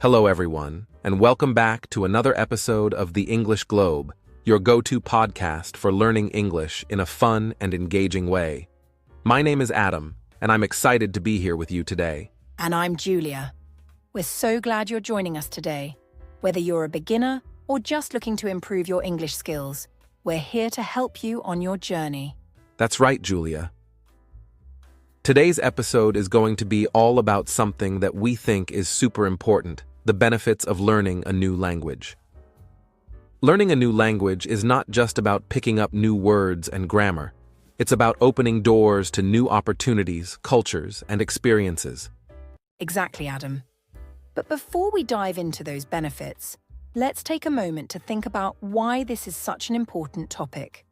Hello, everyone, and welcome back to another episode of The English Globe, your go-to podcast for learning English in a fun and engaging way. My name is Adam, and I'm excited to be here with you today. And I'm Julia. We're so glad you're joining us today. Whether you're a beginner or just looking to improve your English skills, we're here to help you on your journey. That's right, Julia. Today's episode is going to be all about something that we think is super important: the benefits of learning a new language. Learning a new language is not just about picking up new words and grammar. It's about opening doors to new opportunities, cultures, and experiences. Exactly, Adam. But before we dive into those benefits, let's take a moment to think about why this is such an important topic.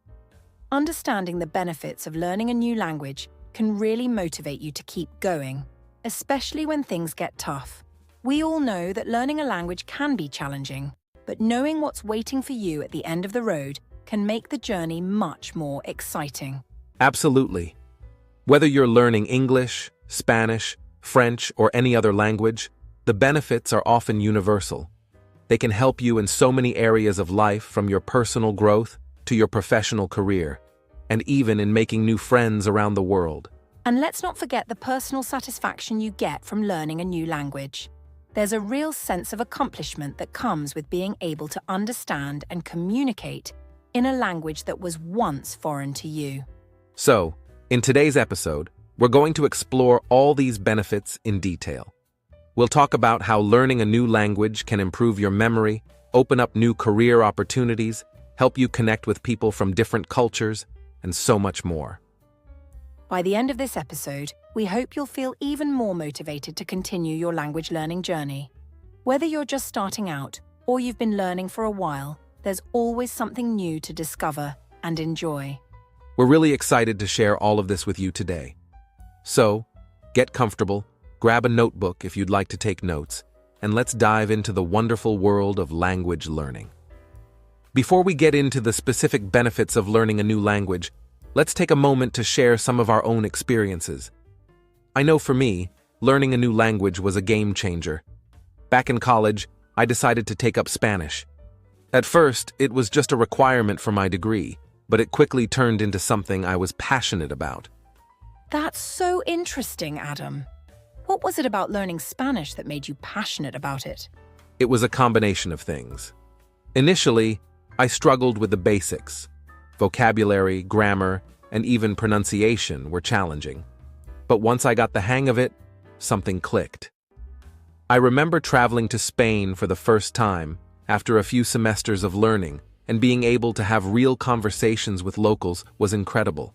Understanding the benefits of learning a new language can really motivate you to keep going, especially when things get tough. We all know that learning a language can be challenging, but knowing what's waiting for you at the end of the road can make the journey much more exciting. Absolutely. Whether you're learning English, Spanish, French, or any other language, the benefits are often universal. They can help you in so many areas of life, from your personal growth to your professional career, and even in making new friends around the world. And let's not forget the personal satisfaction you get from learning a new language. There's a real sense of accomplishment that comes with being able to understand and communicate in a language that was once foreign to you. So, in today's episode, we're going to explore all these benefits in detail. We'll talk about how learning a new language can improve your memory, open up new career opportunities, help you connect with people from different cultures, and so much more. By the end of this episode, we hope you'll feel even more motivated to continue your language learning journey. Whether you're just starting out or you've been learning for a while, there's always something new to discover and enjoy. We're really excited to share all of this with you today. So, get comfortable, grab a notebook if you'd like to take notes, and let's dive into the wonderful world of language learning. Before we get into the specific benefits of learning a new language, let's take a moment to share some of our own experiences. I know for me, learning a new language was a game changer. Back in college, I decided to take up Spanish. At first, it was just a requirement for my degree, but it quickly turned into something I was passionate about. That's so interesting, Adam. What was it about learning Spanish that made you passionate about it? It was a combination of things. Initially, I struggled with the basics. Vocabulary, grammar, and even pronunciation were challenging. But once I got the hang of it, something clicked. I remember traveling to Spain for the first time after a few semesters of learning, and being able to have real conversations with locals was incredible.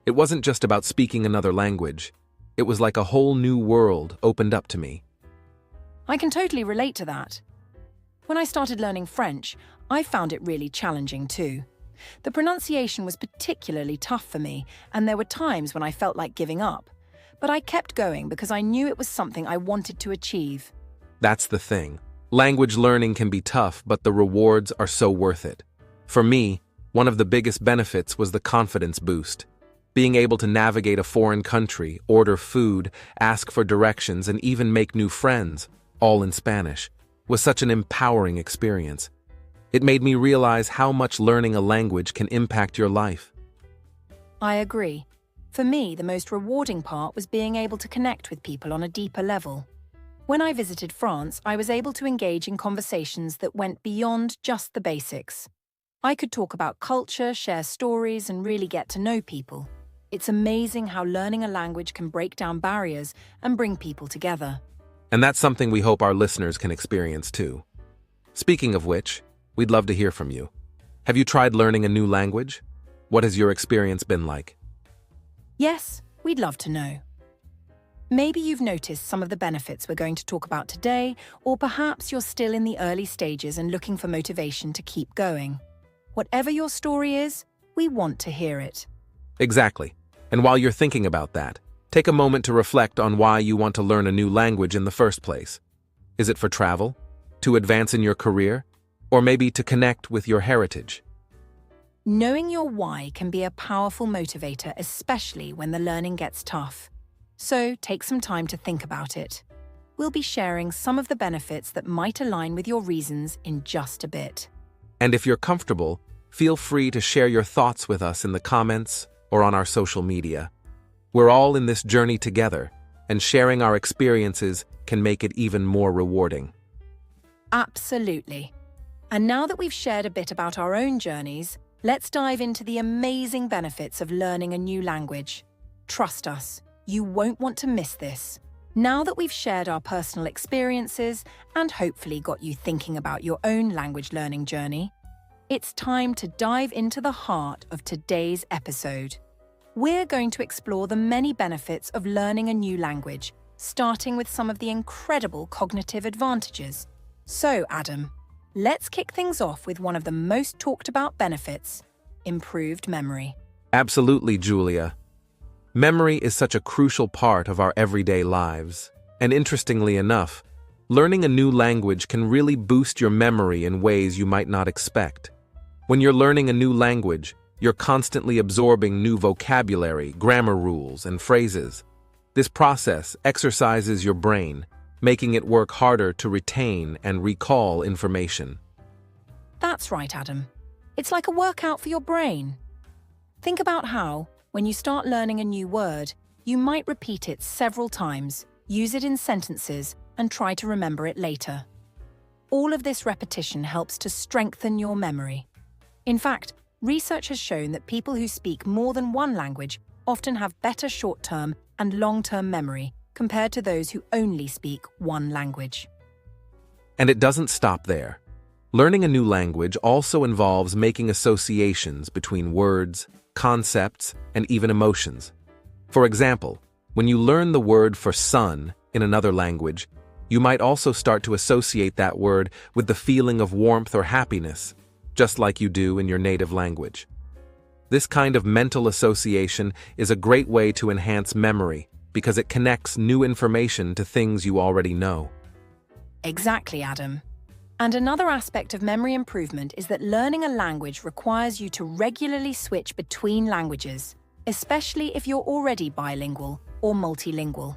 It wasn't just about speaking another language. It was like a whole new world opened up to me. I can totally relate to that. When I started learning French, I found it really challenging too. The pronunciation was particularly tough for me, and there were times when I felt like giving up. But I kept going because I knew it was something I wanted to achieve. That's the thing. Language learning can be tough, but the rewards are so worth it. For me, one of the biggest benefits was the confidence boost. Being able to navigate a foreign country, order food, ask for directions, and even make new friends, all in Spanish, was such an empowering experience. It made me realize how much learning a language can impact your life. I agree. For me, the most rewarding part was being able to connect with people on a deeper level. When I visited France, I was able to engage in conversations that went beyond just the basics. I could talk about culture, share stories, and really get to know people. It's amazing how learning a language can break down barriers and bring people together. And that's something we hope our listeners can experience too. Speaking of which, we'd love to hear from you. Have you tried learning a new language? What has your experience been like? Yes, we'd love to know. Maybe you've noticed some of the benefits we're going to talk about today, or perhaps you're still in the early stages and looking for motivation to keep going. Whatever your story is, we want to hear it. Exactly. And while you're thinking about that, take a moment to reflect on why you want to learn a new language in the first place. Is it for travel? To advance in your career? Or maybe to connect with your heritage? Knowing your why can be a powerful motivator, especially when the learning gets tough. So take some time to think about it. we'll be sharing some of the benefits that might align with your reasons in just a bit. And if you're comfortable, feel free to share your thoughts with us in the comments or on our social media. We're all in this journey together, and sharing our experiences can make it even more rewarding. Absolutely. And now that we've shared a bit about our own journeys, let's dive into the amazing benefits of learning a new language. Trust us, you won't want to miss this. Now that we've shared our personal experiences and hopefully got you thinking about your own language learning journey, it's time to dive into the heart of today's episode. We're going to explore the many benefits of learning a new language, starting with some of the incredible cognitive advantages. So, Adam, let's kick things off with one of the most talked about benefits: improved memory. Absolutely, Julia. Memory is such a crucial part of our everyday lives. And interestingly enough, learning a new language can really boost your memory in ways you might not expect. When you're learning a new language, you're constantly absorbing new vocabulary, grammar rules, and phrases. This process exercises your brain, making it work harder to retain and recall information. That's right, Adam. It's like a workout for your brain. Think about how, when you start learning a new word, you might repeat it several times, use it in sentences, and try to remember it later. All of this repetition helps to strengthen your memory. In fact, research has shown that people who speak more than one language often have better short-term and long-term memory compared to those who only speak one language. And it doesn't stop there. Learning a new language also involves making associations between words, concepts, and even emotions. For example, when you learn the word for sun in another language, you might also start to associate that word with the feeling of warmth or happiness, just like you do in your native language. This kind of mental association is a great way to enhance memory because it connects new information to things you already know. Exactly, Adam. And another aspect of memory improvement is that learning a language requires you to regularly switch between languages, especially if you're already bilingual or multilingual.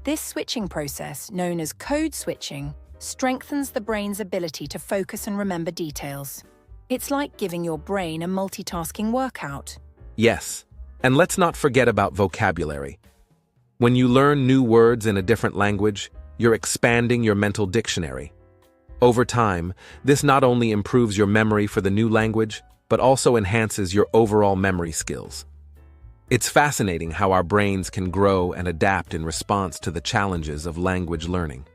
This switching process, known as code switching, strengthens the brain's ability to focus and remember details. It's like giving your brain a multitasking workout. Yes, and let's not forget about vocabulary. When you learn new words in a different language, you're expanding your mental dictionary. Over time, this not only improves your memory for the new language, but also enhances your overall memory skills. It's fascinating how our brains can grow and adapt in response to the challenges of language learning.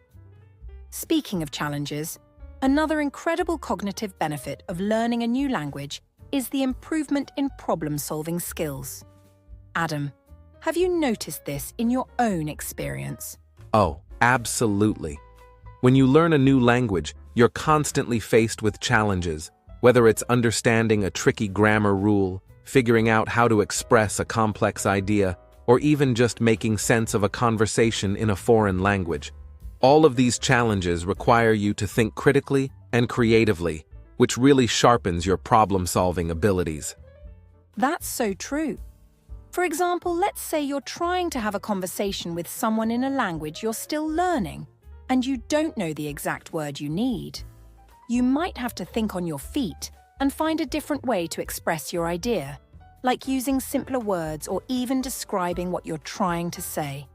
Speaking of challenges, another incredible cognitive benefit of learning a new language is the improvement in problem-solving skills. Adam, have you noticed this in your own experience? Oh, absolutely. When you learn a new language, you're constantly faced with challenges, whether it's understanding a tricky grammar rule, figuring out how to express a complex idea, or even just making sense of a conversation in a foreign language. All of these challenges require you to think critically and creatively, which really sharpens your problem-solving abilities. That's so true. For example, let's say you're trying to have a conversation with someone in a language you're still learning, and you don't know the exact word you need. You might have to think on your feet and find a different way to express your idea, like using simpler words or even describing what you're trying to say.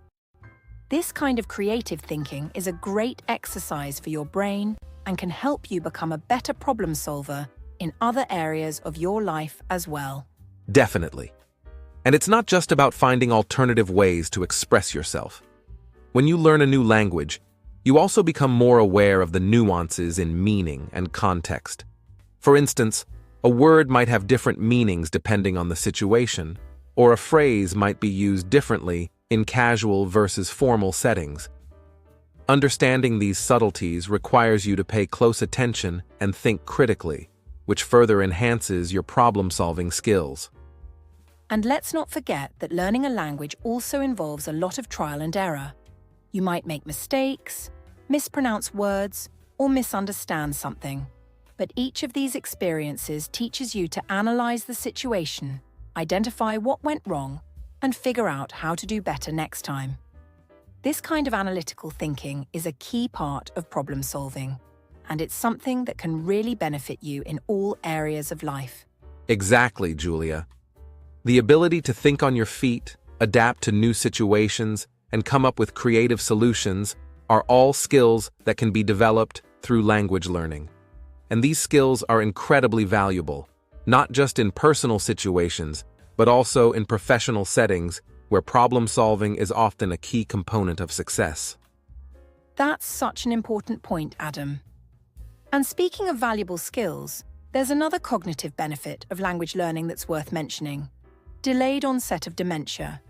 This kind of creative thinking is a great exercise for your brain and can help you become a better problem solver in other areas of your life as well. Definitely. And it's not just about finding alternative ways to express yourself. When you learn a new language, you also become more aware of the nuances in meaning and context. For instance, a word might have different meanings depending on the situation, or a phrase might be used differently in casual versus formal settings. Understanding these subtleties requires you to pay close attention and think critically, which further enhances your problem-solving skills. And let's not forget that learning a language also involves a lot of trial and error. You might make mistakes, mispronounce words, or misunderstand something. But each of these experiences teaches you to analyze the situation, identify what went wrong, and figure out how to do better next time. This kind of analytical thinking is a key part of problem solving, and it's something that can really benefit you in all areas of life. Exactly, Julia. The ability to think on your feet, adapt to new situations, and come up with creative solutions are all skills that can be developed through language learning. And these skills are incredibly valuable, not just in personal situations, but also in professional settings where problem solving is often a key component of success. That's such an important point, Adam. And speaking of valuable skills, there's another cognitive benefit of language learning that's worth mentioning: delayed onset of dementia.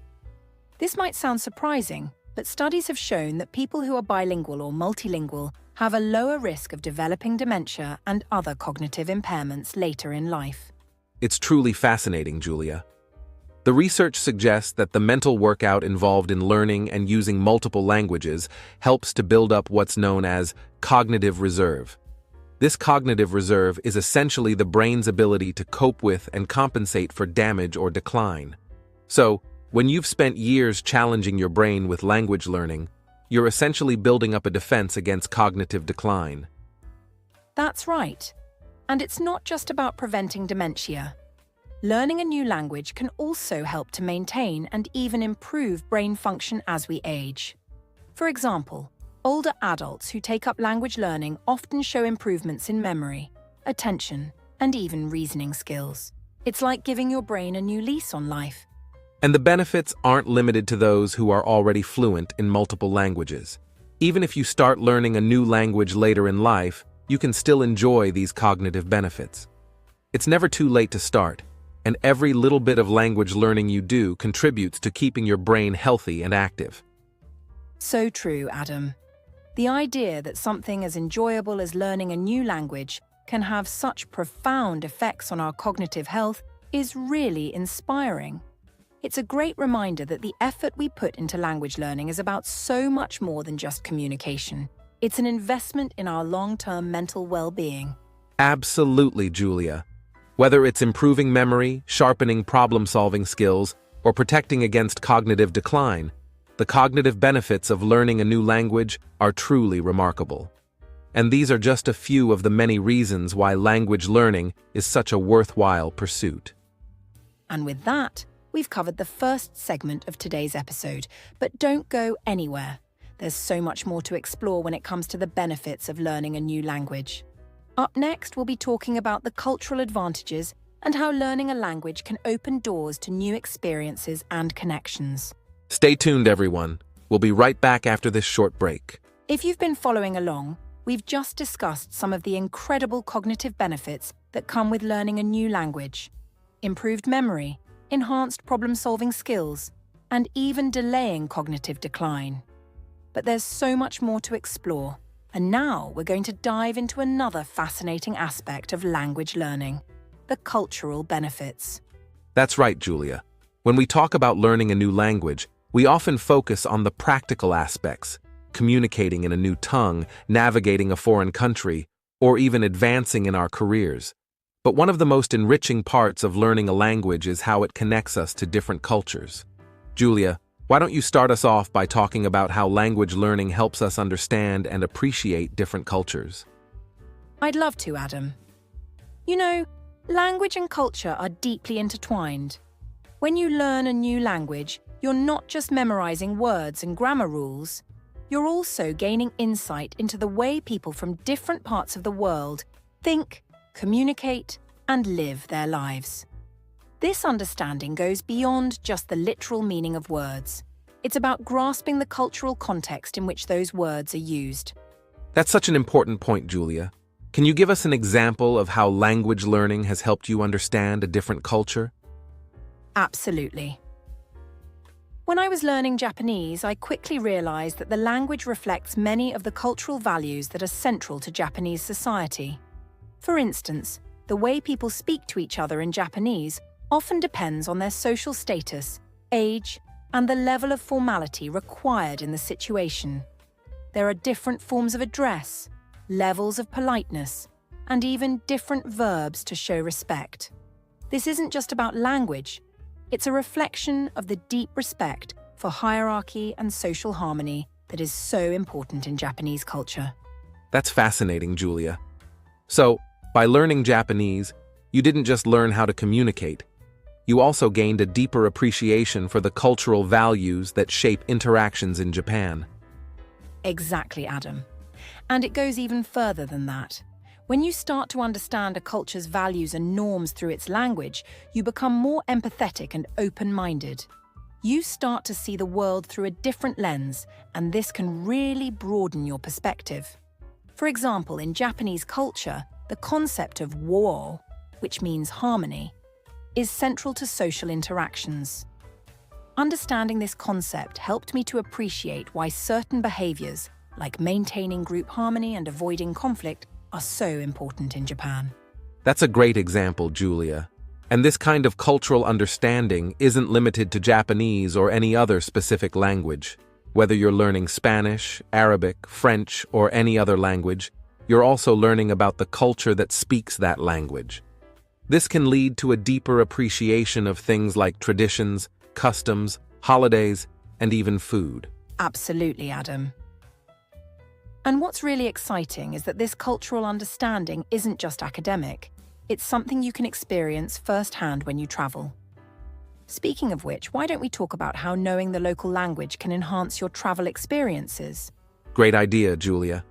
This might sound surprising, but studies have shown that people who are bilingual or multilingual have a lower risk of developing dementia and other cognitive impairments later in life. It's truly fascinating, Julia. The research suggests that the mental workout involved in learning and using multiple languages helps to build up what's known as cognitive reserve. This cognitive reserve is essentially the brain's ability to cope with and compensate for damage or decline. So, when you've spent years challenging your brain with language learning, you're essentially building up a defense against cognitive decline. That's right. And it's not just about preventing dementia. Learning a new language can also help to maintain and even improve brain function as we age. For example, older adults who take up language learning often show improvements in memory, attention, and even reasoning skills. It's like giving your brain a new lease on life. And the benefits aren't limited to those who are already fluent in multiple languages. Even if you start learning a new language later in life, you can still enjoy these cognitive benefits. It's never too late to start, and every little bit of language learning you do contributes to keeping your brain healthy and active. So true, Adam. The idea that something as enjoyable as learning a new language can have such profound effects on our cognitive health is really inspiring. It's a great reminder that the effort we put into language learning is about so much more than just communication. It's an investment in our long-term mental well-being. Absolutely, Julia. Whether it's improving memory, sharpening problem-solving skills, or protecting against cognitive decline, the cognitive benefits of learning a new language are truly remarkable. And these are just a few of the many reasons why language learning is such a worthwhile pursuit. And with that, we've covered the first segment of today's episode, but don't go anywhere. There's so much more to explore when it comes to the benefits of learning a new language. Up next, we'll be talking about the cultural advantages and how learning a language can open doors to new experiences and connections. Stay tuned, everyone. We'll be right back after this short break. If you've been following along, we've just discussed some of the incredible cognitive benefits that come with learning a new language: improved memory, enhanced problem-solving skills, and even delaying cognitive decline. But there's so much more to explore, and now we're going to dive into another fascinating aspect of language learning: the cultural benefits. That's right, Julia. When we talk about learning a new language, we often focus on the practical aspects: communicating in a new tongue, navigating a foreign country, or even advancing in our careers. But one of the most enriching parts of learning a language is how it connects us to different cultures. Julia, why don't you start us off by talking about how language learning helps us understand and appreciate different cultures? I'd love to, Adam. You know, language and culture are deeply intertwined. When you learn a new language, you're not just memorizing words and grammar rules. You're also gaining insight into the way people from different parts of the world think, communicate, and live their lives. This understanding goes beyond just the literal meaning of words. It's about grasping the cultural context in which those words are used. That's such an important point, Julia. Can you give us an example of how language learning has helped you understand a different culture? Absolutely. When I was learning Japanese, I quickly realized that the language reflects many of the cultural values that are central to Japanese society. For instance, the way people speak to each other in Japanese often depends on their social status, age, and the level of formality required in the situation. There are different forms of address, levels of politeness, and even different verbs to show respect. This isn't just about language. It's a reflection of the deep respect for hierarchy and social harmony that is so important in Japanese culture. That's fascinating, Julia. So, by learning Japanese, you didn't just learn how to communicate. You also gained a deeper appreciation for the cultural values that shape interactions in Japan. Exactly, Adam. And it goes even further than that. When you start to understand a culture's values and norms through its language, you become more empathetic and open-minded. You start to see the world through a different lens, and this can really broaden your perspective. For example, in Japanese culture, the concept of wo, which means harmony, is central to social interactions. Understanding this concept helped me to appreciate why certain behaviors, like maintaining group harmony and avoiding conflict, are so important in Japan. That's a great example, Julia. And this kind of cultural understanding isn't limited to Japanese or any other specific language. Whether you're learning Spanish, Arabic, French, or any other language, you're also learning about the culture that speaks that language. This can lead to a deeper appreciation of things like traditions, customs, holidays, and even food. Absolutely, Adam. And what's really exciting is that this cultural understanding isn't just academic. It's something you can experience firsthand when you travel. Speaking of which, why don't we talk about how knowing the local language can enhance your travel experiences? Great idea, Julia.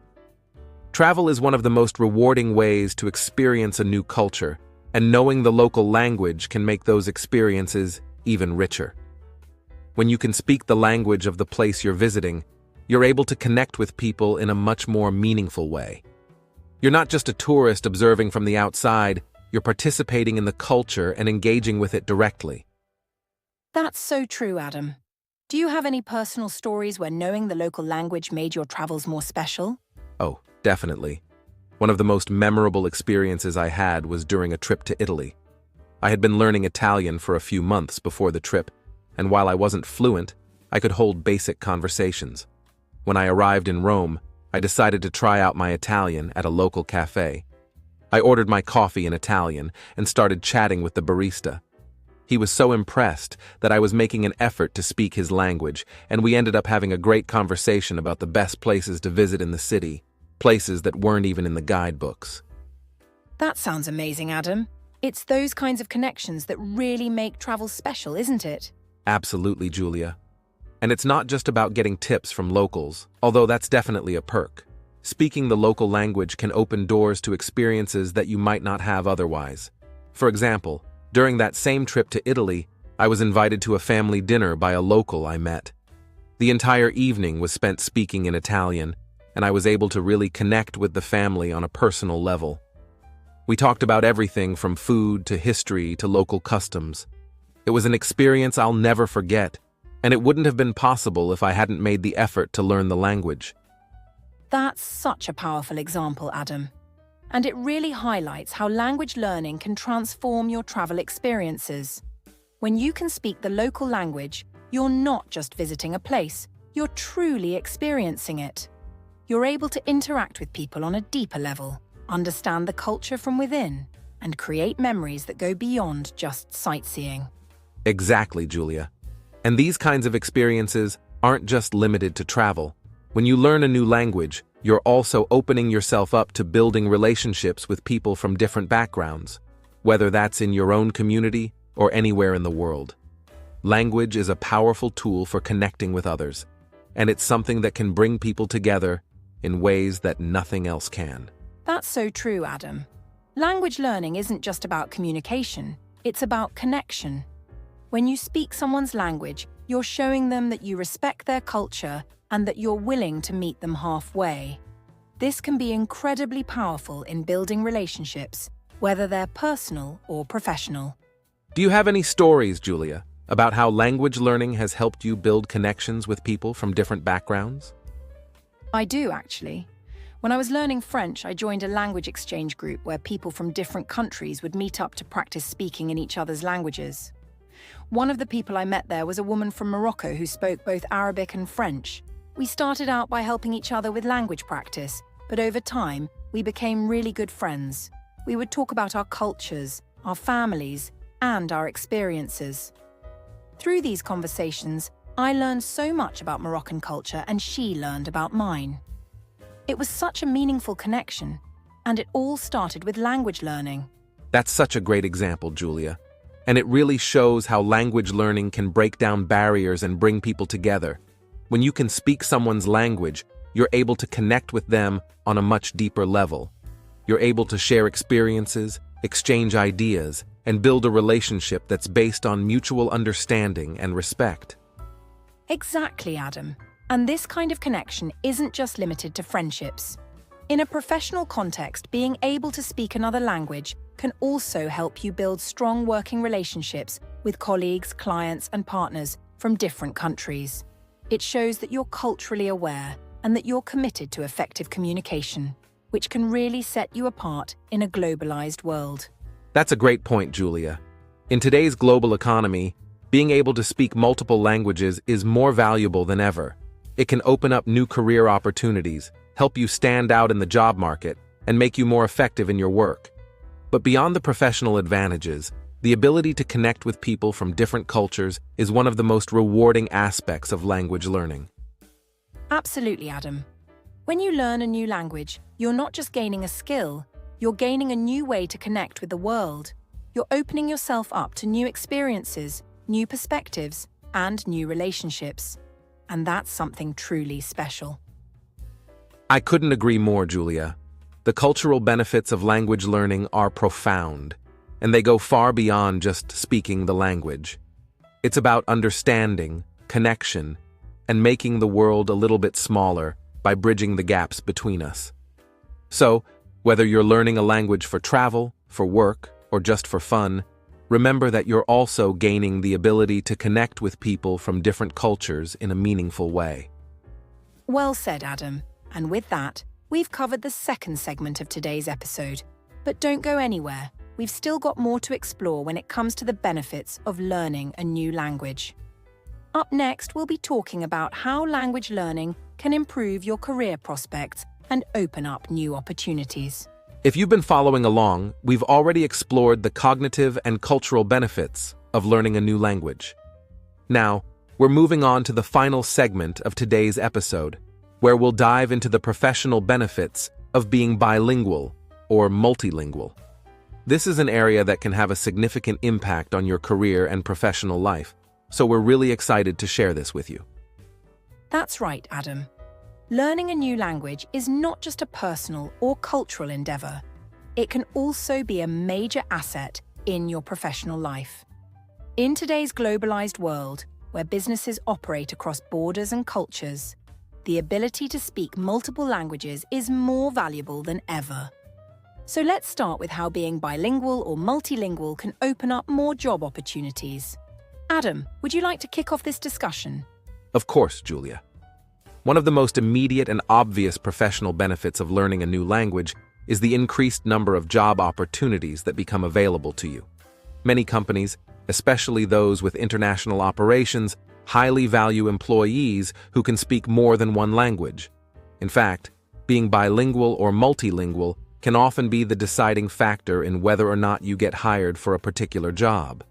Travel is one of the most rewarding ways to experience a new culture, and knowing the local language can make those experiences even richer. When you can speak the language of the place you're visiting, you're able to connect with people in a much more meaningful way. You're not just a tourist observing from the outside, you're participating in the culture and engaging with it directly. That's so true, Adam. Do you have any personal stories where knowing the local language made your travels more special? Oh, definitely. One of the most memorable experiences I had was during a trip to Italy. I had been learning Italian for a few months before the trip, and while I wasn't fluent, I could hold basic conversations. When I arrived in Rome, I decided to try out my Italian at a local cafe. I ordered my coffee in Italian and started chatting with the barista. He was so impressed that I was making an effort to speak his language, and we ended up having a great conversation about the best places to visit in the city, places that weren't even in the guidebooks. That sounds amazing, Adam. It's those kinds of connections that really make travel special, isn't it? Absolutely, Julia. And it's not just about getting tips from locals, although that's definitely a perk. Speaking the local language can open doors to experiences that you might not have otherwise. For example, during that same trip to Italy, I was invited to a family dinner by a local I met. The entire evening was spent speaking in Italian, and I was able to really connect with the family on a personal level. We talked about everything from food to history to local customs. It was an experience I'll never forget, and it wouldn't have been possible if I hadn't made the effort to learn the language. That's such a powerful example, Adam. And it really highlights how language learning can transform your travel experiences. When you can speak the local language, you're not just visiting a place, you're truly experiencing it. You're able to interact with people on a deeper level, understand the culture from within, and create memories that go beyond just sightseeing. Exactly, Julia. And these kinds of experiences aren't just limited to travel. When you learn a new language, you're also opening yourself up to building relationships with people from different backgrounds, whether that's in your own community or anywhere in the world. Language is a powerful tool for connecting with others, and it's something that can bring people together in ways that nothing else can. That's so true, Adam. Language learning isn't just about communication, it's about connection. When you speak someone's language, you're showing them that you respect their culture and that you're willing to meet them halfway. This can be incredibly powerful in building relationships, whether they're personal or professional. Do you have any stories, Julia, about how language learning has helped you build connections with people from different backgrounds? I do, actually. When I was learning French, I joined a language exchange group where people from different countries would meet up to practice speaking in each other's languages. One of the people I met there was a woman from Morocco who spoke both Arabic and French. We started out by helping each other with language practice, but over time, we became really good friends. We would talk about our cultures, our families, and our experiences. Through these conversations, I learned so much about Moroccan culture and she learned about mine. It was such a meaningful connection, and it all started with language learning. That's such a great example, Julia. And it really shows how language learning can break down barriers and bring people together. When you can speak someone's language, you're able to connect with them on a much deeper level. You're able to share experiences, exchange ideas, and build a relationship that's based on mutual understanding and respect. Exactly, Adam. And this kind of connection isn't just limited to friendships. In a professional context, being able to speak another language can also help you build strong working relationships with colleagues, clients, and partners from different countries. It shows that you're culturally aware and that you're committed to effective communication, which can really set you apart in a globalized world. That's a great point, Julia. In today's global economy, being able to speak multiple languages is more valuable than ever. It can open up new career opportunities, help you stand out in the job market, and make you more effective in your work. But beyond the professional advantages, the ability to connect with people from different cultures is one of the most rewarding aspects of language learning. Absolutely, Adam. When you learn a new language, you're not just gaining a skill, you're gaining a new way to connect with the world. You're opening yourself up to new experiences, new perspectives, and new relationships. And that's something truly special. I couldn't agree more, Julia. The cultural benefits of language learning are profound, and they go far beyond just speaking the language. It's about understanding, connection, and making the world a little bit smaller by bridging the gaps between us. So, whether you're learning a language for travel, for work, or just for fun, remember that you're also gaining the ability to connect with people from different cultures in a meaningful way. Well said, Adam. And with that, we've covered the second segment of today's episode. But don't go anywhere. We've still got more to explore when it comes to the benefits of learning a new language. Up next, we'll be talking about how language learning can improve your career prospects and open up new opportunities. If you've been following along, we've already explored the cognitive and cultural benefits of learning a new language. Now, we're moving on to the final segment of today's episode, where we'll dive into the professional benefits of being bilingual or multilingual. This is an area that can have a significant impact on your career and professional life, so we're really excited to share this with you. That's right, Adam. Learning a new language is not just a personal or cultural endeavor. It can also be a major asset in your professional life. In today's globalized world, where businesses operate across borders and cultures, the ability to speak multiple languages is more valuable than ever. So let's start with how being bilingual or multilingual can open up more job opportunities. Adam, would you like to kick off this discussion? Of course, Julia. One of the most immediate and obvious professional benefits of learning a new language is the increased number of job opportunities that become available to you. Many companies, especially those with international operations, highly value employees who can speak more than one language. In fact, being bilingual or multilingual can often be the deciding factor in whether or not you get hired for a particular job.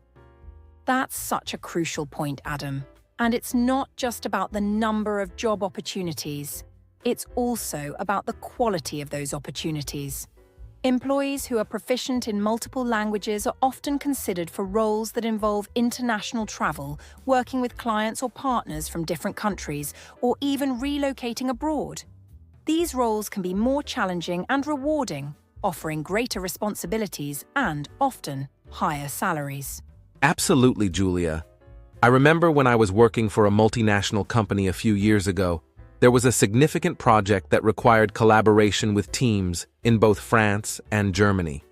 That's such a crucial point, Adam. And it's not just about the number of job opportunities. It's also about the quality of those opportunities. Employees who are proficient in multiple languages are often considered for roles that involve international travel, working with clients or partners from different countries, or even relocating abroad. These roles can be more challenging and rewarding, offering greater responsibilities and, often, higher salaries. Absolutely, Julia. I remember when I was working for a multinational company a few years ago, there was a significant project that required collaboration with teams in both France and Germany.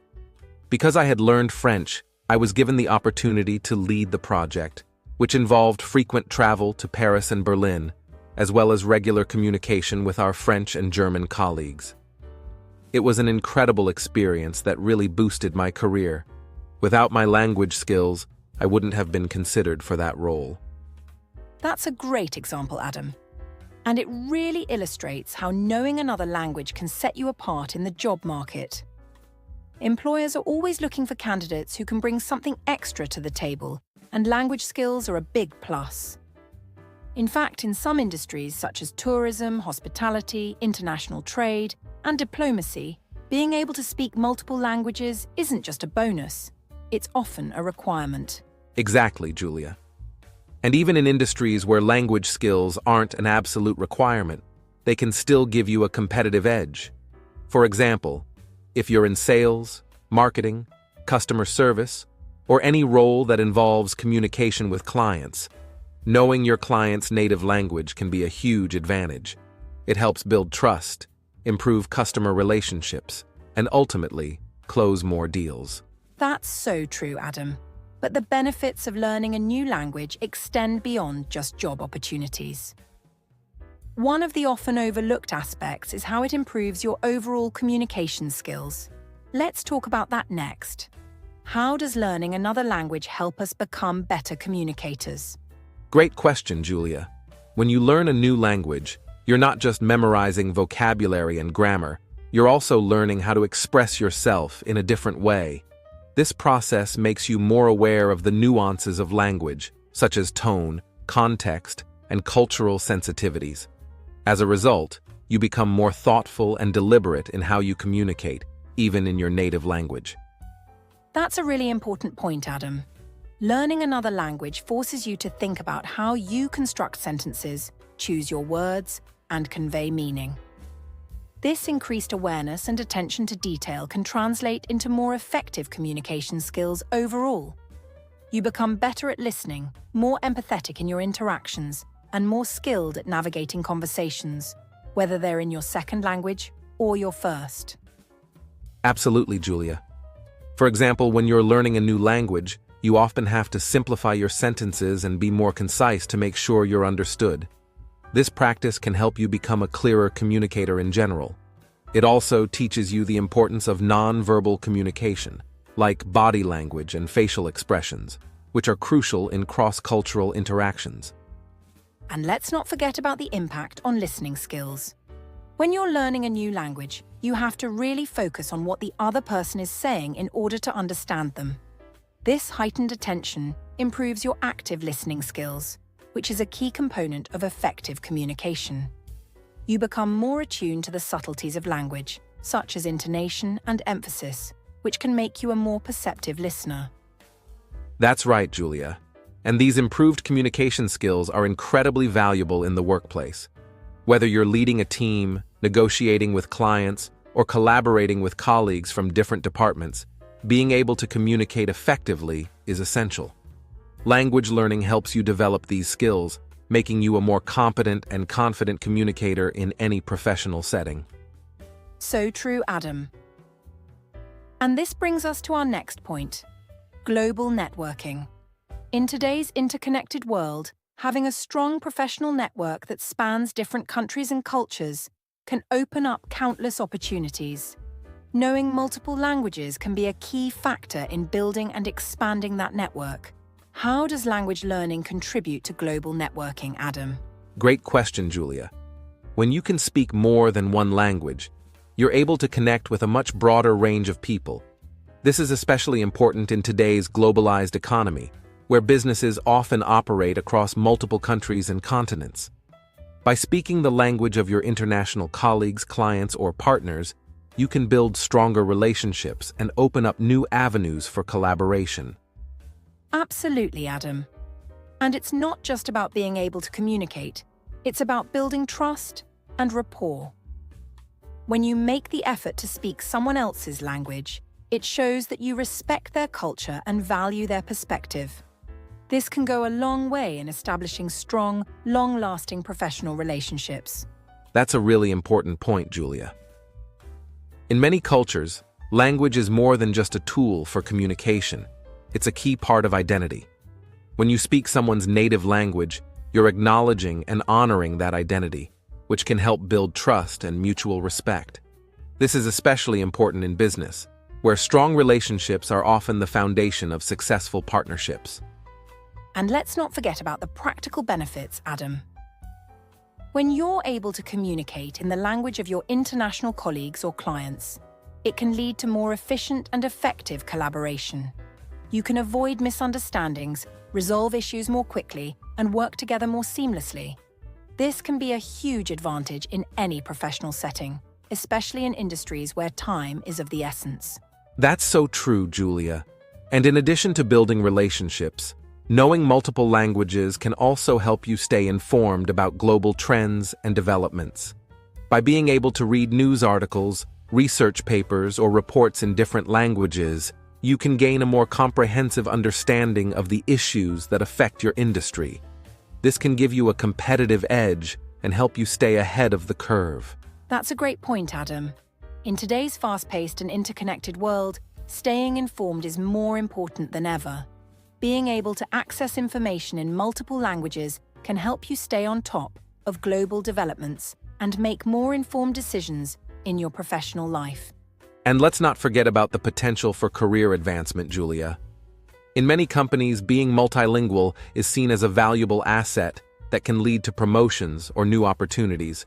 Because I had learned French, I was given the opportunity to lead the project, which involved frequent travel to Paris and Berlin, as well as regular communication with our French and German colleagues. It was an incredible experience that really boosted my career. Without my language skills, I wouldn't have been considered for that role. That's a great example, Adam. And it really illustrates how knowing another language can set you apart in the job market. Employers are always looking for candidates who can bring something extra to the table, and language skills are a big plus. In fact, in some industries such as tourism, hospitality, international trade, and diplomacy, being able to speak multiple languages isn't just a bonus, it's often a requirement. Exactly, Julia. And even in industries where language skills aren't an absolute requirement, they can still give you a competitive edge. For example, if you're in sales, marketing, customer service, or any role that involves communication with clients, knowing your client's native language can be a huge advantage. It helps build trust, improve customer relationships, and ultimately, close more deals. That's so true, Adam. But the benefits of learning a new language extend beyond just job opportunities. One of the often overlooked aspects is how it improves your overall communication skills. Let's talk about that next. How does learning another language help us become better communicators? Great question, Julia. When you learn a new language, you're not just memorizing vocabulary and grammar, you're also learning how to express yourself in a different way. This process makes you more aware of the nuances of language, such as tone, context, and cultural sensitivities. As a result, you become more thoughtful and deliberate in how you communicate, even in your native language. That's a really important point, Adam. Learning another language forces you to think about how you construct sentences, choose your words, and convey meaning. This increased awareness and attention to detail can translate into more effective communication skills overall. You become better at listening, more empathetic in your interactions, and more skilled at navigating conversations, whether they're in your second language or your first. Absolutely, Julia. For example, when you're learning a new language, you often have to simplify your sentences and be more concise to make sure you're understood. This practice can help you become a clearer communicator in general. It also teaches you the importance of non-verbal communication, like body language and facial expressions, which are crucial in cross-cultural interactions. And let's not forget about the impact on listening skills. When you're learning a new language, you have to really focus on what the other person is saying in order to understand them. This heightened attention improves your active listening skills, which is a key component of effective communication. You become more attuned to the subtleties of language, such as intonation and emphasis, which can make you a more perceptive listener. That's right, Julia. And these improved communication skills are incredibly valuable in the workplace. Whether you're leading a team, negotiating with clients, or collaborating with colleagues from different departments, being able to communicate effectively is essential. Language learning helps you develop these skills, making you a more competent and confident communicator in any professional setting. So true, Adam. And this brings us to our next point: global networking. In today's interconnected world, having a strong professional network that spans different countries and cultures can open up countless opportunities. Knowing multiple languages can be a key factor in building and expanding that network. How does language learning contribute to global networking, Adam? Great question, Julia. When you can speak more than one language, you're able to connect with a much broader range of people. This is especially important in today's globalized economy, where businesses often operate across multiple countries and continents. By speaking the language of your international colleagues, clients, or partners, you can build stronger relationships and open up new avenues for collaboration. Absolutely, Adam. And it's not just about being able to communicate, it's about building trust and rapport. When you make the effort to speak someone else's language, it shows that you respect their culture and value their perspective. This can go a long way in establishing strong, long-lasting professional relationships. That's a really important point, Julia. In many cultures, language is more than just a tool for communication. It's a key part of identity. When you speak someone's native language, you're acknowledging and honoring that identity, which can help build trust and mutual respect. This is especially important in business, where strong relationships are often the foundation of successful partnerships. And let's not forget about the practical benefits, Adam. When you're able to communicate in the language of your international colleagues or clients, it can lead to more efficient and effective collaboration. You can avoid misunderstandings, resolve issues more quickly, and work together more seamlessly. This can be a huge advantage in any professional setting, especially in industries where time is of the essence. That's so true, Julia. And in addition to building relationships, knowing multiple languages can also help you stay informed about global trends and developments. By being able to read news articles, research papers, or reports in different languages, you can gain a more comprehensive understanding of the issues that affect your industry. This can give you a competitive edge and help you stay ahead of the curve. That's a great point, Adam. In today's fast-paced and interconnected world, staying informed is more important than ever. Being able to access information in multiple languages can help you stay on top of global developments and make more informed decisions in your professional life. And let's not forget about the potential for career advancement, Julia. In many companies, being multilingual is seen as a valuable asset that can lead to promotions or new opportunities,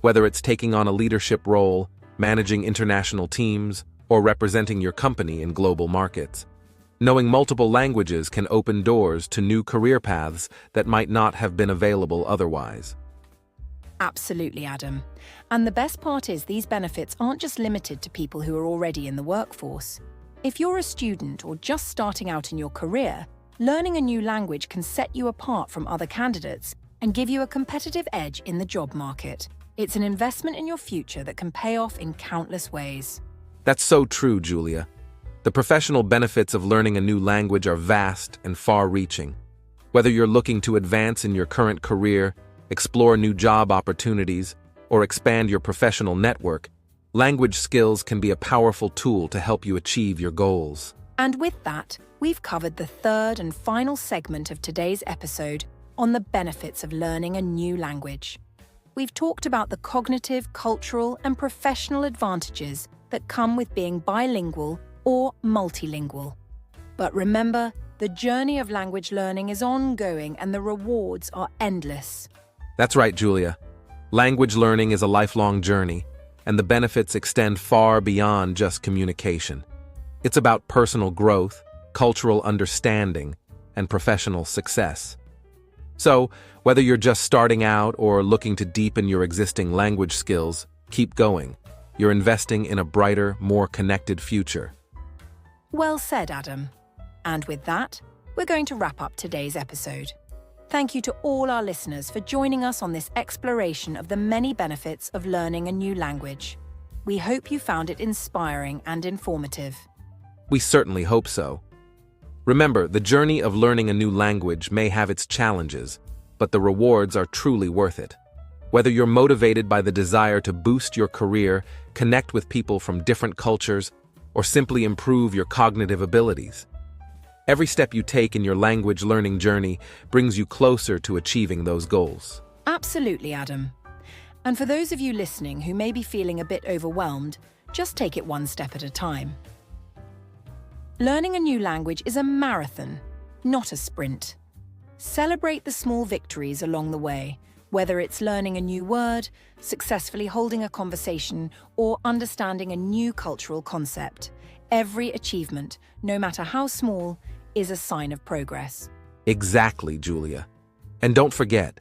whether it's taking on a leadership role, managing international teams, or representing your company in global markets. Knowing multiple languages can open doors to new career paths that might not have been available otherwise. Absolutely, Adam. And the best part is these benefits aren't just limited to people who are already in the workforce. If you're a student or just starting out in your career, learning a new language can set you apart from other candidates and give you a competitive edge in the job market. It's an investment in your future that can pay off in countless ways. That's so true, Julia. The professional benefits of learning a new language are vast and far-reaching. Whether you're looking to advance in your current career, explore new job opportunities, or expand your professional network, language skills can be a powerful tool to help you achieve your goals. And with that, we've covered the third and final segment of today's episode on the benefits of learning a new language. We've talked about the cognitive, cultural, and professional advantages that come with being bilingual or multilingual. But remember, the journey of language learning is ongoing and the rewards are endless. That's right, Julia. Language learning is a lifelong journey, and the benefits extend far beyond just communication. It's about personal growth, cultural understanding, and professional success. So, whether you're just starting out or looking to deepen your existing language skills, keep going. You're investing in a brighter, more connected future. Well said, Adam. And with that, we're going to wrap up today's episode. Thank you to all our listeners for joining us on this exploration of the many benefits of learning a new language. We hope you found it inspiring and informative. We certainly hope so. Remember, the journey of learning a new language may have its challenges, but the rewards are truly worth it. Whether you're motivated by the desire to boost your career, connect with people from different cultures, or simply improve your cognitive abilities, every step you take in your language learning journey brings you closer to achieving those goals. Absolutely, Adam. And for those of you listening who may be feeling a bit overwhelmed, just take it one step at a time. Learning a new language is a marathon, not a sprint. Celebrate the small victories along the way, whether it's learning a new word, successfully holding a conversation, or understanding a new cultural concept. Every achievement, no matter how small, is a sign of progress. Exactly, Julia. And don't forget,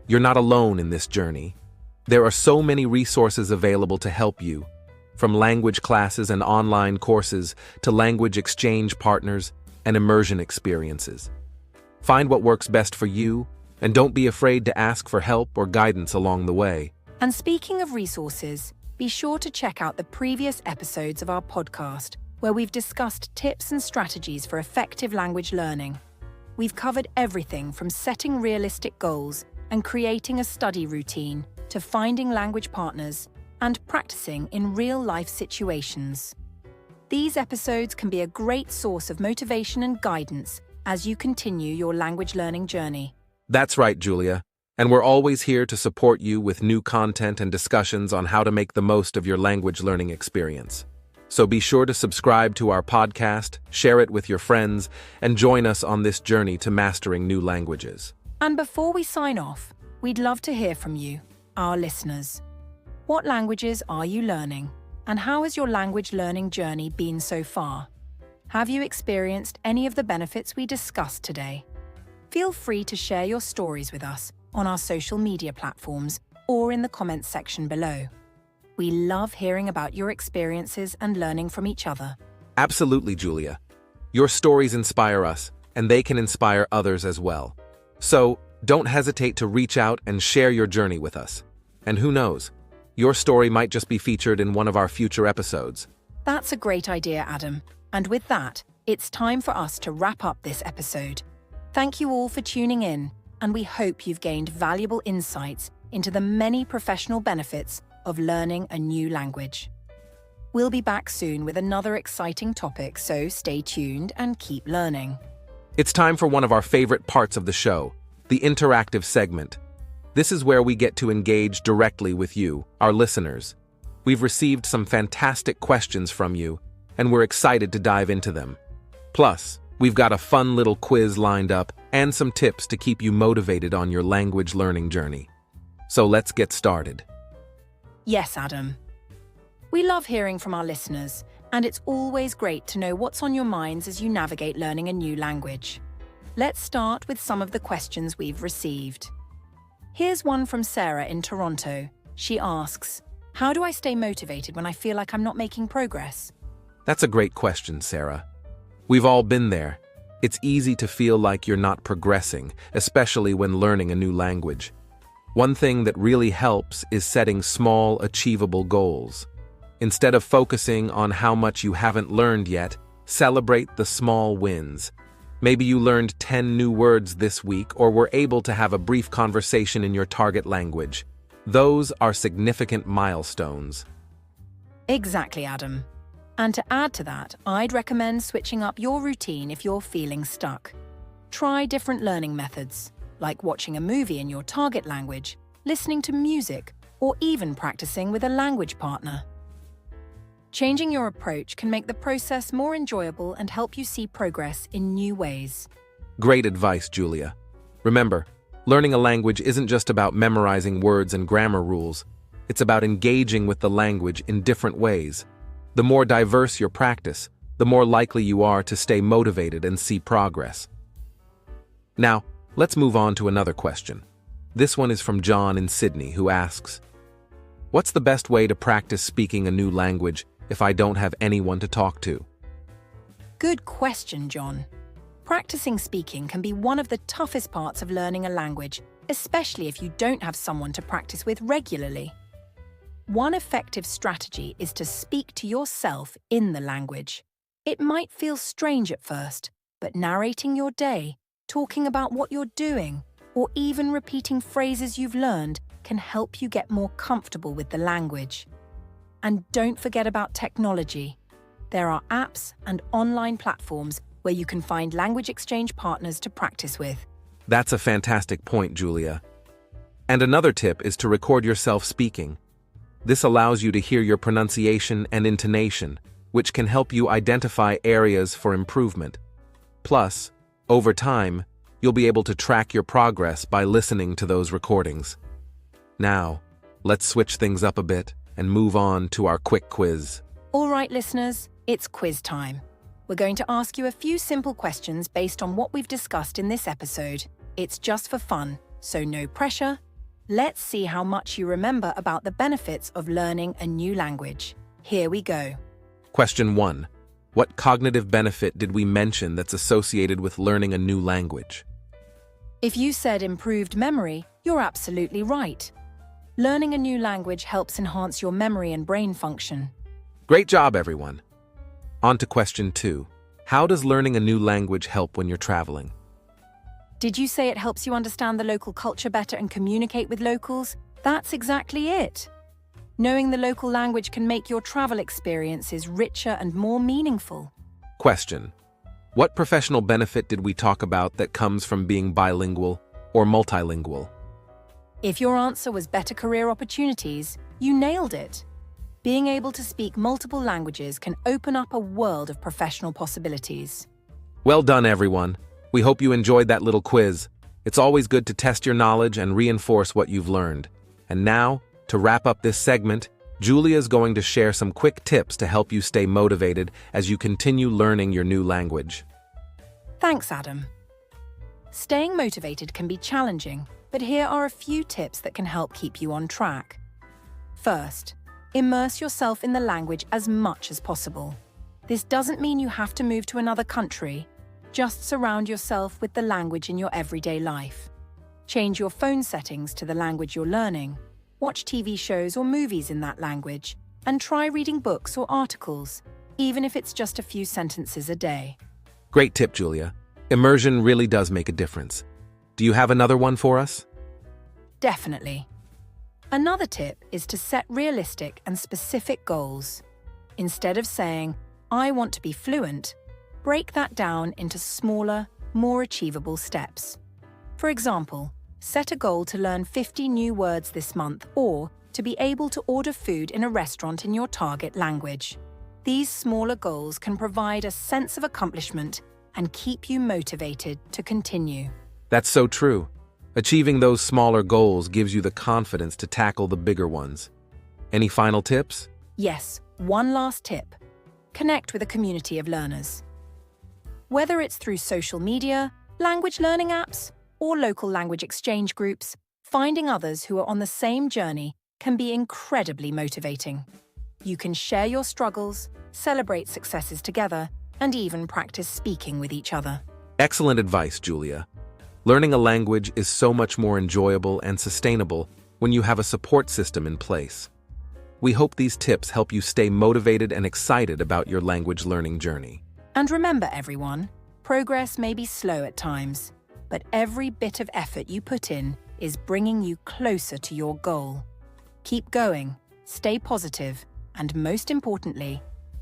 you're not alone in this journey. There are so many resources available to help you, from language classes and online courses to language exchange partners and immersion experiences. Find what works best for you, and don't be afraid to ask for help or guidance along the way. And speaking of resources, be sure to check out the previous episodes of our podcast, where we've discussed tips and strategies for effective language learning. We've covered everything from setting realistic goals and creating a study routine to finding language partners and practicing in real-life situations. These episodes can be a great source of motivation and guidance as you continue your language learning journey. That's right, Julia. And we're always here to support you with new content and discussions on how to make the most of your language learning experience. So be sure to subscribe to our podcast, share it with your friends, and join us on this journey to mastering new languages. And before we sign off, we'd love to hear from you, our listeners. What languages are you learning? And how has your language learning journey been so far? Have you experienced any of the benefits we discussed today? Feel free to share your stories with us on our social media platforms or in the comments section below. We love hearing about your experiences and learning from each other. Absolutely, Julia. Your stories inspire us, and they can inspire others as well. So, don't hesitate to reach out and share your journey with us. And who knows, your story might just be featured in one of our future episodes. That's a great idea, Adam. And with that, it's time for us to wrap up this episode. Thank you all for tuning in, and we hope you've gained valuable insights into the many professional benefits of learning a new language. We'll be back soon with another exciting topic, so stay tuned and keep learning. It's time for one of our favorite parts of the show, the interactive segment. This is where we get to engage directly with you, our listeners. We've received some fantastic questions from you, and we're excited to dive into them. Plus, we've got a fun little quiz lined up and some tips to keep you motivated on your language learning journey. So let's get started. Yes, Adam. We love hearing from our listeners, and it's always great to know what's on your minds as you navigate learning a new language. Let's start with some of the questions we've received. Here's one from Sarah in Toronto. She asks, "How do I stay motivated when I feel like I'm not making progress?" That's a great question, Sarah. We've all been there. It's easy to feel like you're not progressing, especially when learning a new language. One thing that really helps is setting small, achievable goals. Instead of focusing on how much you haven't learned yet, celebrate the small wins. Maybe you learned 10 new words this week or were able to have a brief conversation in your target language. Those are significant milestones. Exactly, Adam. And to add to that, I'd recommend switching up your routine if you're feeling stuck. Try different learning methods, like watching a movie in your target language, listening to music, or even practicing with a language partner. Changing your approach can make the process more enjoyable and help you see progress in new ways. Great advice, Julia. Remember, learning a language isn't just about memorizing words and grammar rules. It's about engaging with the language in different ways. The more diverse your practice, the more likely you are to stay motivated and see progress. Now, let's move on to another question. This one is from John in Sydney, who asks, "What's the best way to practice speaking a new language if I don't have anyone to talk to?" Good question, John. Practicing speaking can be one of the toughest parts of learning a language, especially if you don't have someone to practice with regularly. One effective strategy is to speak to yourself in the language. It might feel strange at first, but narrating your day, talking about what you're doing, or even repeating phrases you've learned can help you get more comfortable with the language. And don't forget about technology. There are apps and online platforms where you can find language exchange partners to practice with. That's a fantastic point, Julia. And another tip is to record yourself speaking. This allows you to hear your pronunciation and intonation, which can help you identify areas for improvement. Plus, over time, you'll be able to track your progress by listening to those recordings. Now, let's switch things up a bit and move on to our quick quiz. All right, listeners, it's quiz time. We're going to ask you a few simple questions based on what we've discussed in this episode. It's just for fun, so no pressure. Let's see how much you remember about the benefits of learning a new language. Here we go. Question 1. What cognitive benefit did we mention that's associated with learning a new language? If you said improved memory, you're absolutely right. Learning a new language helps enhance your memory and brain function. Great job, everyone. On to question 2. How does learning a new language help when you're traveling? Did you say it helps you understand the local culture better and communicate with locals? That's exactly it. Knowing the local language can make your travel experiences richer and more meaningful. Question. What professional benefit did we talk about that comes from being bilingual or multilingual? If your answer was better career opportunities, you nailed it. Being able to speak multiple languages can open up a world of professional possibilities. Well done, everyone. We hope you enjoyed that little quiz. It's always good to test your knowledge and reinforce what you've learned. And now, to wrap up this segment, Julia's going to share some quick tips to help you stay motivated as you continue learning your new language. Thanks, Adam. Staying motivated can be challenging, but here are a few tips that can help keep you on track. First, immerse yourself in the language as much as possible. This doesn't mean you have to move to another country. Just surround yourself with the language in your everyday life. Change your phone settings to the language you're learning. Watch TV shows or movies in that language, and try reading books or articles, even if it's just a few sentences a day. Great tip, Julia. Immersion really does make a difference. Do you have another one for us? Definitely. Another tip is to set realistic and specific goals. Instead of saying, "I want to be fluent," break that down into smaller, more achievable steps. For example, set a goal to learn 50 new words this month or to be able to order food in a restaurant in your target language. These smaller goals can provide a sense of accomplishment and keep you motivated to continue. That's so true. Achieving those smaller goals gives you the confidence to tackle the bigger ones. Any final tips? Yes, one last tip. Connect with a community of learners. Whether it's through social media, language learning apps, or local language exchange groups, finding others who are on the same journey can be incredibly motivating. You can share your struggles, celebrate successes together, and even practice speaking with each other. Excellent advice, Julia. Learning a language is so much more enjoyable and sustainable when you have a support system in place. We hope these tips help you stay motivated and excited about your language learning journey. And remember, everyone, progress may be slow at times, but every bit of effort you put in is bringing you closer to your goal. Keep going, stay positive, and most importantly,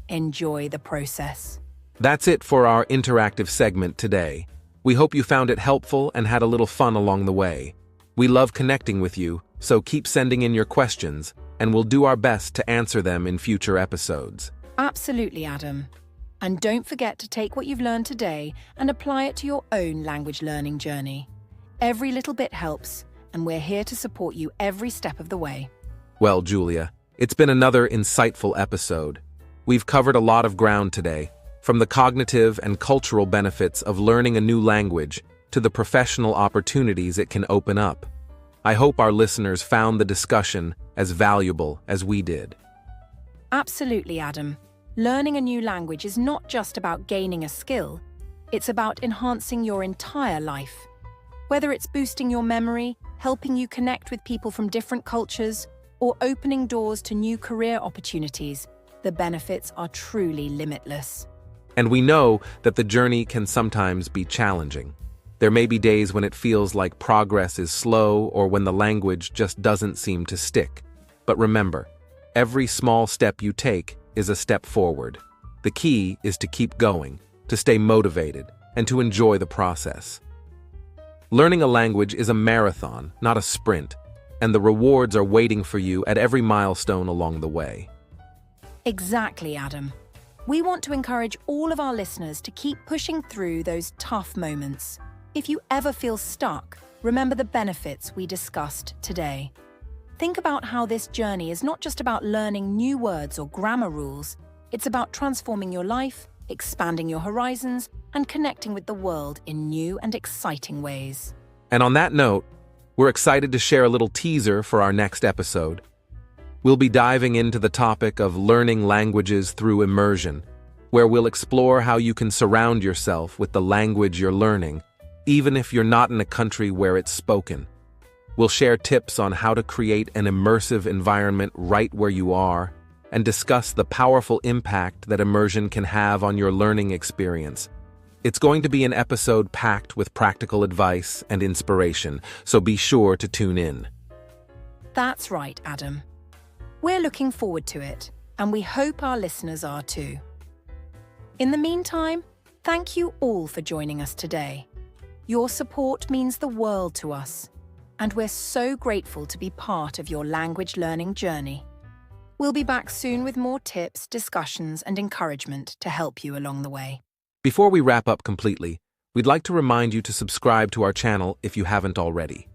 enjoy the process. That's it for our interactive segment today. We hope you found it helpful and had a little fun along the way. We love connecting with you, so keep sending in your questions, and we'll do our best to answer them in future episodes. Absolutely, Adam. And don't forget to take what you've learned today and apply it to your own language learning journey. Every little bit helps, and we're here to support you every step of the way. Well, Julia, it's been another insightful episode. We've covered a lot of ground today, from the cognitive and cultural benefits of learning a new language to the professional opportunities it can open up. I hope our listeners found the discussion as valuable as we did. Absolutely, Adam. Learning a new language is not just about gaining a skill, it's about enhancing your entire life. Whether it's boosting your memory, helping you connect with people from different cultures, or opening doors to new career opportunities, the benefits are truly limitless. And we know that the journey can sometimes be challenging. There may be days when it feels like progress is slow or when the language just doesn't seem to stick. But remember, every small step you take is a step forward. The key is to keep going, to stay motivated, and to enjoy the process. Learning a language is a marathon, not a sprint, and the rewards are waiting for you at every milestone along the way. Exactly, Adam. We want to encourage all of our listeners to keep pushing through those tough moments. If you ever feel stuck, remember the benefits we discussed today. Think about how this journey is not just about learning new words or grammar rules, it's about transforming your life, expanding your horizons, and connecting with the world in new and exciting ways. And on that note, we're excited to share a little teaser for our next episode. We'll be diving into the topic of learning languages through immersion, where we'll explore how you can surround yourself with the language you're learning, even if you're not in a country where it's spoken. We'll share tips on how to create an immersive environment right where you are, and discuss the powerful impact that immersion can have on your learning experience. It's going to be an episode packed with practical advice and inspiration, so be sure to tune in. That's right, Adam. We're looking forward to it, and we hope our listeners are too. In the meantime, thank you all for joining us today. Your support means the world to us, and we're so grateful to be part of your language learning journey. We'll be back soon with more tips, discussions, and encouragement to help you along the way. Before we wrap up completely, we'd like to remind you to subscribe to our channel if you haven't already.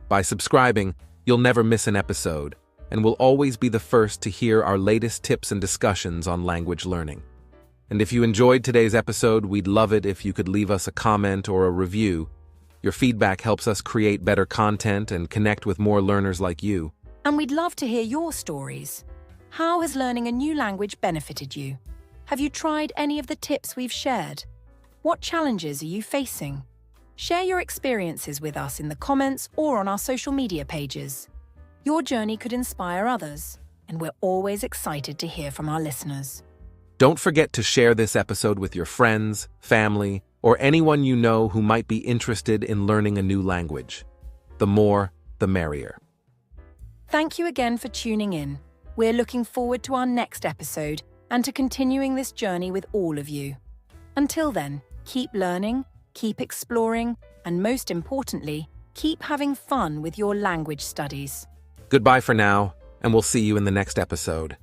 By subscribing, you'll never miss an episode, and will always be the first to hear our latest tips and discussions on language learning. And if you enjoyed today's episode, we'd love it if you could leave us a comment or a review. Your feedback helps us create better content and connect with more learners like you. And we'd love to hear your stories. How has learning a new language benefited you? Have you tried any of the tips we've shared? What challenges are you facing? Share your experiences with us in the comments or on our social media pages. Your journey could inspire others, and we're always excited to hear from our listeners. Don't forget to share this episode with your friends, family, or anyone you know who might be interested in learning a new language. The more, the merrier. Thank you again for tuning in. We're looking forward to our next episode and to continuing this journey with all of you. Until then, keep learning, keep exploring, and most importantly, keep having fun with your language studies. Goodbye for now, and we'll see you in the next episode.